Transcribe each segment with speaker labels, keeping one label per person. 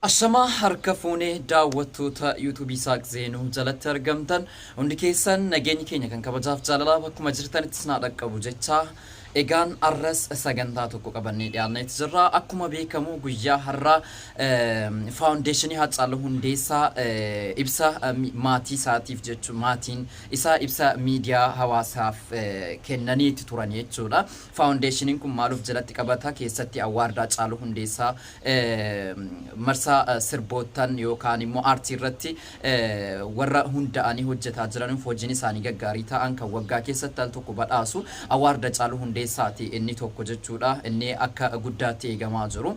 Speaker 1: Ashama harka fuunee daawwattoota YouTube isaaq zeenuu jalatti argamtan hundi keessan nageenyi keenya kan kabajaaf jaalalaaf akkuma jirtanittis naa dhaqqabu jechaa egaan arras sagantaa tokko qabannee dhiyaanneeti jirra. Akkuma beekamu guyyaa har'aa faawundeeshinii Haacaaluu Hundeessaa ibsa maatii isaatiif jechuun maatiin isaa ibsa miidiyaa hawaasaaf kennaniiti turan jechuudha. Faawundeeshiniin kun maaluuf jalatti qabata keessatti awwaardaa Haacaaluu Hundeessaa marsaa sirbootan yookaan immoo aartii irratti warra hunda'anii hojjetaa jiraniif hojiin isaanii gaggaarii ta'an kan waggaa keessatti al tokko badhaasu awwaarda Haacaaluu Hundeessaati inni tokko jechuudha. Inni akka guddaatti eegamaa jiru.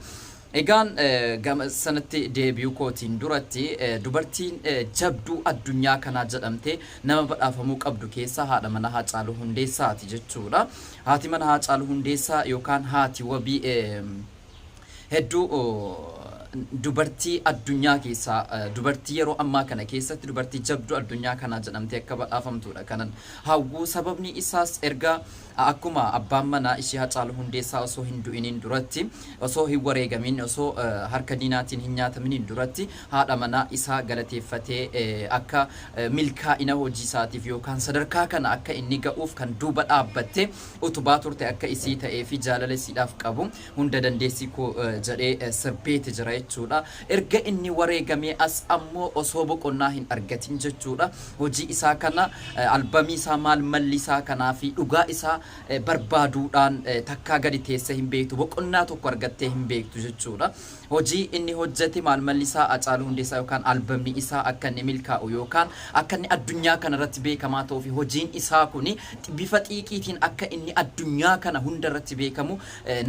Speaker 1: Egaan gama sanatti deebi'uu kootiin duratti dubartiin jabduu addunyaa kanaa jedhamte nama badhaafamuu qabdu keessa haadha mana Haacaaluu Hundeessaati jechuudha. Haati mana Haacaaluu Hundeessaa yookaan haati wabii hedduu dubartii addunyaa keessaa dubartii yeroo ammaa kana keessatti dubartii jabduu addunyaa kanaa jedhamte akka badhaafamtuudha. Kanan hawwuu sababni isaas erga akkuma abbaan manaa ishee Haacaaluu Hundeessaa osoo hin du'iniin duratti osoo hin wareegamin osoo harka diinaatiin hin nyaataminiin duratti haadha manaa isaa galateeffatee akka milkaa'ina hojii isaatiif yookaan sadarkaa kana akka inni ga'uuf kan duuba dhaabbatte utubaa turte akka isii ta'ee fi jaalala isiidhaaf qabu hunda dandeessii koo jedhee sirbeeti jira jechuudha. Erga inni wareegamee as ammoo osoo boqonnaa hin argatin jechuudha. Hojii isaa kana albamii isaa maal malli isaa kanaa fi dhugaa isaa barbaaduudhaan takkaa gadi teessee hin beektu boqonnaa tokko argattee hin beektu jechuudha. Hojii inni hojjete maal malli isaa Haacaaluu Hundeessaa yookaan albamii isaa akka inni milkaa'u yookaan akka inni addunyaa kana irratti beekamaa ta'uu fi hojiin isaa kuni bifa xiiqiitiin akka inni addunyaa kana hunda irratti beekamu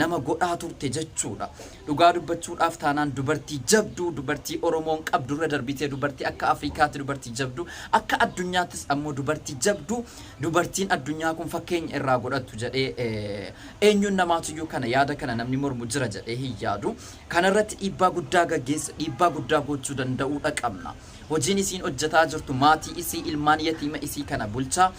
Speaker 1: nama godhaa turte jechuudha. Dhugaa dubbachuudhaaf taanaan dubartii jabduu dubartii Oromoon qabdu irra darbitee dubartii akka Afrikaatti dubartii jabduu akka addunyaattis ammoo dubartii jabduu dubartiin addunyaa kun fakkeenya irraa godhattu jedhee eenyuun namaatiyyuu kana yaada kana namni mormu jira jedhee hin yaadu. Kana irratti dhiibbaa guddaa gaggeessa dhiibbaa guddaa gochuu danda'uudha qabna. Hojiin isiin hojjetaa jirtu maatii isii ilmaan yatiima isii kana bulchaa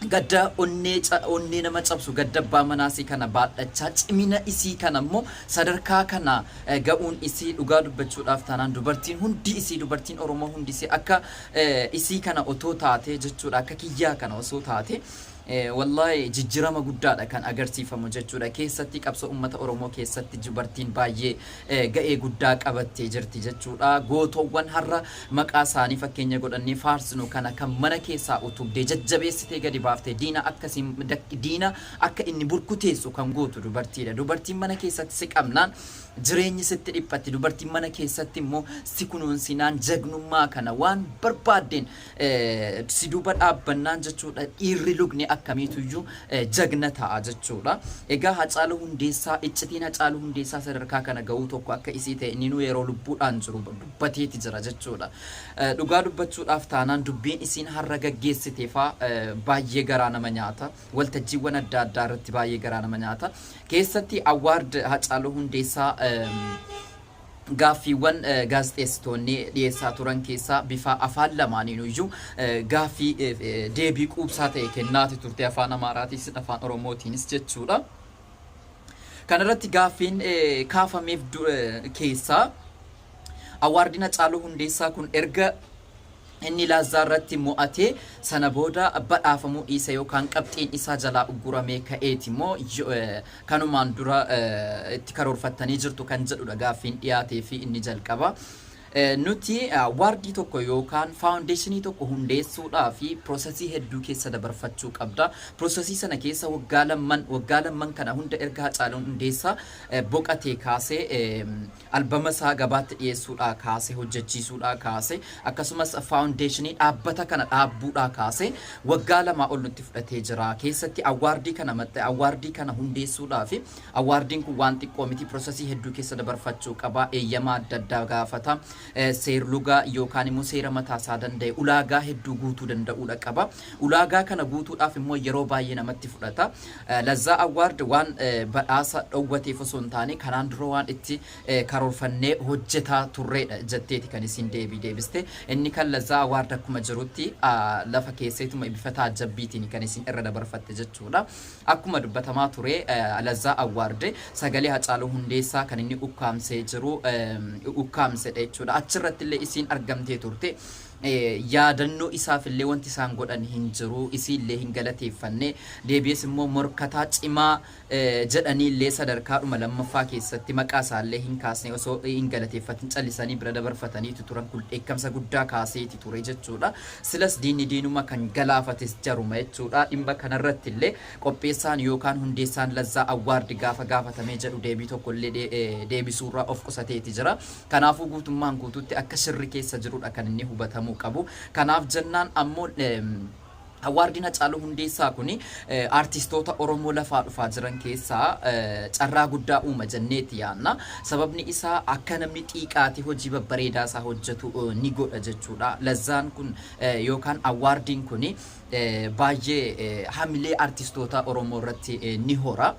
Speaker 1: gadda onnee nama cabsu gadda abbaa manaasii kana baadhachaa cimina isii kana immoo sadarkaa kana ga'uun isii dhugaa dubbachuudhaaf taanaan dubartiin hundi isii dubartiin Oromoo hundi isii akka isii kana otoo taate jechuudha akka kiyyaa kana osoo taate wallahi jijjirama guddaadha kan agarsiifamu jechuudha. Keessatti qabsoo uummata Oromoo keessatti dubartiin baay'ee ga'ee guddaa qabattee jirti jechuudha. Gootoowwan har'a maqaa isaanii fakkeenya godhannee faarsinu kana kan mana keessaa utubdee jajjabeessitee gadi baaftee diina akka inni burkuteessu kan gootu dubartiidha. Dubartiin mana keessatti si qabnaan jireenyi sitti dhiphatti dubartiin mana keessatti immoo si kunuunsinaan jagnummaa kana waan barbaaddeen si duuba dhaabbannaan jechuudha. Dhiirri lugni akkamiituyyuu jagna ta'a jechuudha. Egaa Haacaaluu Hundeessaa iccitiin Haacaaluu Hundeessaa sadarkaa kana ga'uu tokko akka isii ta'e inni yeroo lubbuudhaan jiru dubbateeti jira jechuudha. Dhugaa dubbachuudhaaf taanaan dubbiin isiin har'a gaggeessiteefaa baay'ee garaa nama nyaata. Waltajjiiwwan adda addaa irratti baay'ee garaa nama nyaata. Keessatti awwaard Haacaaluu Hundeessaa gaaffiiwwan gaazexeessitoonni dhiyeessaa turan keessaa bifa afaan lamaaniinuyyuu gaaffii deebii quubsaa ta'e kennaati turte afaan Amaaraatiinis afaan Oromootiinis jechuudha. Kana irratti gaaffiin kaafameef keessaa awwaardiin Haacaaluu Hundeessaa kun erga inni laazzaarratti mo'atee sana booda badhaafamuu dhiise yookaan qabxiin isaa jalaa ugguramee ka'eeti immoo kanumaan dura itti karoorfattanii jirtu kan jedhudha gaaffiin dhiyaatee fi inni jalqaba. Nuti awwaardii tokko yookaan faawundeeshinii tokko hundeessuudhaa fi piroosesii hedduu keessa dabarfachuu qabda. Piroosesii sana keessa waggaa lamman kana hunda erga Haacaaluu Hundeessaa boqatee kaasee albama isaa gabaatti dhiyeessuudhaa kaasee hojjechiisuudhaa kaasee akkasumas faawundeeshinii dhaabbata kana dhaabbuudhaa kaasee waggaa lamaa ol nutti fudhatee jira. Keessatti awwaardii kana hundeessuudhaa fi awwaardiin kun waan xiqqoo miti piroosesii hedduu keessa dabarfachuu qaba. Eeyyamaa adda addaa gaafata. seerlugaa yookaan immoo seera mataasaa danda'e ulaagaa hedduu guutuu danda'uudha qaba. Ulaagaa kana guutuudhaaf immoo yeroo baay'ee namatti fudhata. Lazzaa Awwaard waan badhaasa dhowwateef osoo hin taane kanaan dura waan itti karoorfannee hojjetaa turreedha jetteeti kan isin deebiste. Inni kan Lazzaa Awwaard akkuma jirutti lafa keesseetuma bifa taajabbiitiin kan isin irra dabarfatte jechuudha. Akkuma dubbatamaa ture Lazzaa Awwaard sagalee Hacaaluu Hundeessaa kan inni ukkaamsee jiru ukkaamsedha jechuudha. Achirratti illee isin argamtee turte. yaadannoo isaaf illee wanti isaan godhan hin jiru isiillee hin galateeffanne deebi'es immoo morkataa cimaa jedhanii illee sadarkaadhuma lammaffaa keessatti maqaa isaallee hin kaasne osoo hin galateeffatin callisanii bira dabarfatanii turan kun dheekkamsa guddaa kaaseeti ture jechuudha. Silas diinuma kan galaafates jaruma jechuudha. Dhimma kanarratti illee qopheessaan yookaan hundeessaan Lazzaa Awwaard gaafa gaafatamee jedhu deebii tokko illee deebisuurraa of qusateeti jira. Kanaafuu guutummaan guutuutti akka shirri keessa jirudha kan inni hubatamu qabu. Kanaaf jennaan ammoo Awwaardiin Hacaaluu Hundeessaa kuni artistoota Oromoo lafaa dhufaa jiran keessaa carraa guddaa uuma jenneeti yaanna. Sababni isaa akka namni xiiqaati hojii babbareedaa isaa hojjetu ni godha jechuudha. Lazzaan kun yookaan Awwaardiin kuni baay'ee hamilee artistoota Oromoo irratti ni hora.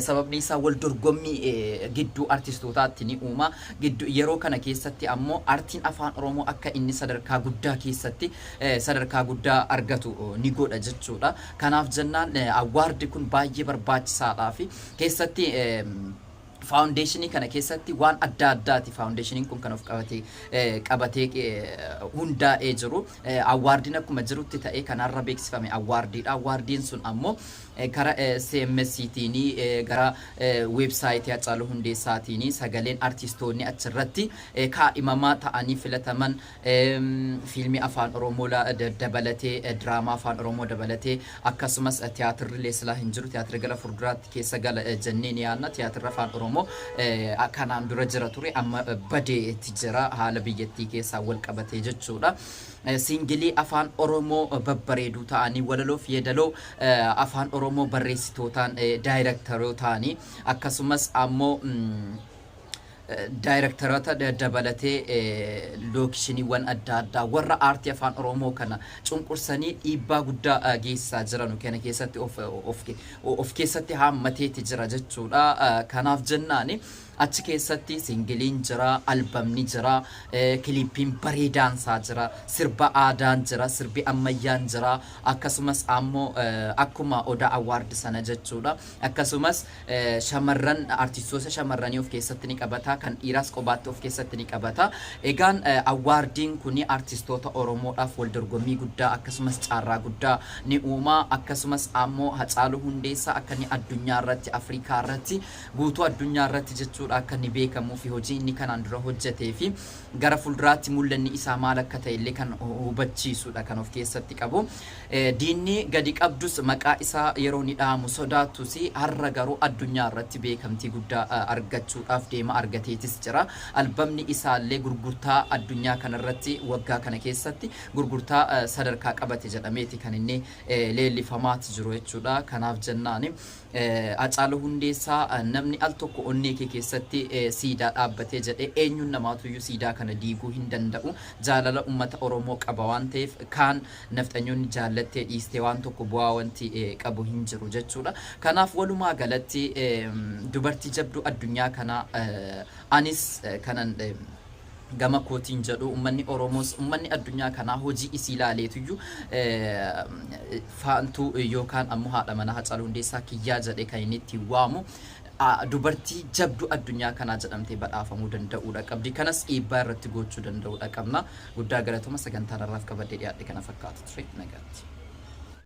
Speaker 1: Sababni isaa wal dorgommii gidduu artistootaatti ni uuma. Yeroo kana keessatti ammoo artiin afaan Oromoo akka inni sadarkaa guddaa keessatti sadarkaa guddaa argatu ni godha jechuudha. Kanaaf jennaan Awwaardi kun baay'ee barbaachisaadhaa fi keessatti foundationii kana keessatti waan adda addaati. Foundationiin kun kan of qabatee hundaa'ee jiru. Awwaardiin akkuma jirutti ta'ee kanarra beeksifame Awwaardiidha. Awwaardiin sun ammoo kara CMS-tiin gara websaayitii Hacaaluu Hundeessaatiin sagaleen artistoonni achirratti kaadhimamaa ta'anii filataman fiilmii afaan Oromoo dabalatee diraamaa afaan Oromoo dabalatee akkasumas tiyaatirri leesilaa hin jiru. Tiyaatirri gara fuulduraatti keessa gala jenneen yaanna. Tiyaatirri afaan Oromoo kanaan dura jira ture amma badeetti jira haala biyyattii keessaa wal qabatee jechuudha. Singilii afaan Oromoo babbareeduu ta'anii walaloof yeedaloo afaan Oromoo barreessitootaan daayireektarootaanii akkasumas ammoo daayireektaroota dabalatee lookeeshiniiwwan adda addaa warra aartii afaan Oromoo kana cunqursanii dhiibbaa guddaa geessisaa jiran kana keessatti of keessatti haammateeti jira jechuudha. Kanaaf jennaani achi keessatti singiliin jira, albamni jira, kiliippiin bareedaan isaa jira, sirba aadaan jira, sirbi ammayyaan jira, akkasumas ammoo akkuma Odaa Awwaard sana jechuudha. Akkasumas shamarran artistoota shamarranii of keessatti ni qabata, kan dhiiraas qobaatti of keessatti ni qabata. Egaan Awwaardiin kuni artistoota Oromoodhaaf wal dorgommii guddaa akkasumas carraa guddaa ni uuma. Akkasumas ammoo Hacaaluu Hundeessaa akka inni addunyaa irratti Afrikaa irratti guutuu addunyaa irratti jechuudha akka inni beekamuu fi hojii inni kanaan dura hojjetee fi gara fuulduraatti mul'anni isaa maal akka ta'e illee kan hubachiisudha kan of keessatti qabu. Diinni gadi qabdus maqaa isaa yeroo ni dhaamu sodaatus har'a garuu addunyaa irratti beekamtii guddaa argachuudhaaf deema argateetis jira. Albamni isaallee gurgurtaa addunyaa kanarratti waggaa kana keessatti gurgurtaa sadarkaa qabate jedhameeti kan inni leellifamaati jiru jechuudha. Kanaaf jennaani Hacaaluu Hundeessaa namni al tokko onnee kee keessatti siidaa dhaabbatee jedhee eenyuun namaatuyyuu siidaa kana diiguu hin danda'u. Jaalala uummata Oromoo qaba waan ta'eef kaan nafxanyoonni jaallattee dhiistee waan tokko bu'aa wanti qabu hin jiru jechuudha. Kanaaf walumaa galatti dubartii jabduu addunyaa kana anis kanan gama kootiin jedhu ummanni Oromoos ummanni addunyaa kanaa hojii isii ilaaleetuyyuu faantuu yookaan ammoo haadha manaa Hacaaluu Hundeessaa kiyyaa jedhee kan inni itti waamu dubartii jabduu addunyaa kanaa jedhamtee badhaafamuu danda'uudha qabdi. Kanas dhiibbaa irratti gochuu danda'uudha qabna. Guddaa galatoomaa sagantaa irraaf qabadee dhiyaadhe kana fakkaatu ture nagaatti.